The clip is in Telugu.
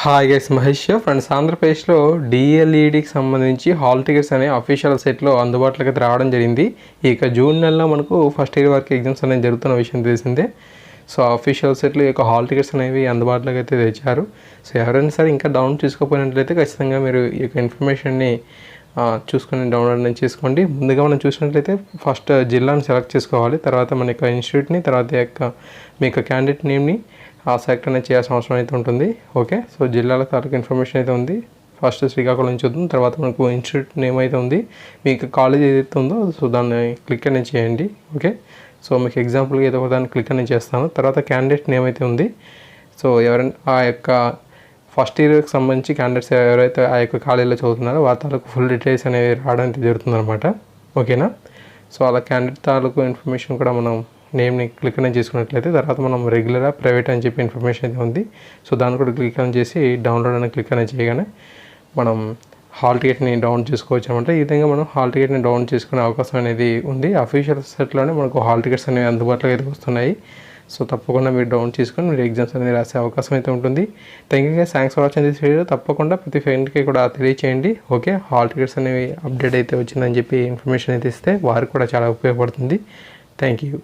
Hi guys, Mahesh friends. ఆంధ్రప్రదేశ్లో డిఎల్ఈడికి సంబంధించి హాల్ టికెట్స్ అనే అఫీషియల్ సైట్లో అందుబాటులోకి అయితే రావడం జరిగింది. ఇక జూన్ నెలలో మనకు ఫస్ట్ ఇయర్ వరకు ఎగ్జామ్స్ అనేవి జరుగుతున్న విషయం తెలిసిందే. సో అఫీషియల్ సైట్లో ఈ యొక్క హాల్ టికెట్స్ అనేవి అందుబాటులోకి అయితే తెచ్చారు. సో ఎవరైనా సరే ఇంకా డౌన్లోడ్ చేసుకోకపోయినట్లయితే ఖచ్చితంగా మీరు ఈ యొక్క ఇన్ఫర్మేషన్ని చూసుకొని డౌన్లోడ్ అనేది చేసుకోండి. ముందుగా మనం చూసినట్లయితే ఫస్ట్ జిల్లాను సెలెక్ట్ చేసుకోవాలి, తర్వాత మన యొక్క ఇన్స్టిట్యూట్ని, తర్వాత మీ యొక్క క్యాండిడేట్ నేమ్ని సెలెక్ట్ అనేది చేయాల్సిన అవసరం అయితే ఉంటుంది. ఓకే, సో జిల్లాల తాలూకు ఇన్ఫర్మేషన్ అయితే ఉంది. ఫస్ట్ శ్రీకాకుళం నుంచి వస్తుంది, తర్వాత మనకు ఇన్స్టిట్యూట్ నేమ్ అయితే ఉంది, మీకు కాలేజ్ ఏదైతే ఉందో సో దాన్ని క్లిక్ అనేది చేయండి. ఓకే, సో మీకు ఎగ్జాంపుల్గా ఏదో ఒక దాన్ని క్లిక్ అనేది చేస్తాను. తర్వాత క్యాండిడేట్ నేమ్ అయితే ఉంది. సో ఎవరైనా ఆ యొక్క ఫస్ట్ ఇయర్కి సంబంధించి క్యాండిడేట్స్ ఎవరైతే ఆ యొక్క కాలేజీలో చదువుతున్నారో వారి తాలూకు ఫుల్ డీటెయిల్స్ అనేవి రావడానికి జరుగుతుంది అనమాట. ఓకేనా, సో అలా క్యాండిడేట్ తాలూకు ఇన్ఫర్మేషన్ కూడా మనం నేమ్ని క్లిక్ అనేది చేసుకున్నట్లయితే తర్వాత మనం రెగ్యులరా ప్రైవేట్ అని చెప్పి ఇన్ఫర్మేషన్ అయితే ఉంది. సో దాన్ని కూడా క్లిక్ అని చేసి డౌన్లోడ్ అని క్లిక్ అనేది చేయగానే మనం హాల్ టికెట్ని డౌన్లోడ్ చేసుకోవచ్చు అనమాట. ఈ విధంగా మనం హాల్ టికెట్ని డౌన్లోడ్ చేసుకునే అవకాశం అనేది ఉంది. అఫీషియల్ సైట్లోనే మనకు హాల్ టికెట్స్ అనేవి అందుబాటులో అయితే వస్తున్నాయి. సో తప్పకుండా మీరు డౌన్లోడ్ చేసుకొని మీరు ఎగ్జామ్స్ అనేది రాసే అవకాశం అయితే ఉంటుంది. Thank you, thanks for watching this video. తప్పకుండా ప్రతి ఫ్రెండ్కి కూడా తెలియచేయండి. ఓకే, హాల్ టికెట్స్ అనేవి అప్డేట్ అయితే వచ్చిందని చెప్పి ఇన్ఫర్మేషన్ అయితే ఇస్తే వారికి కూడా చాలా ఉపయోగపడుతుంది. Thank you.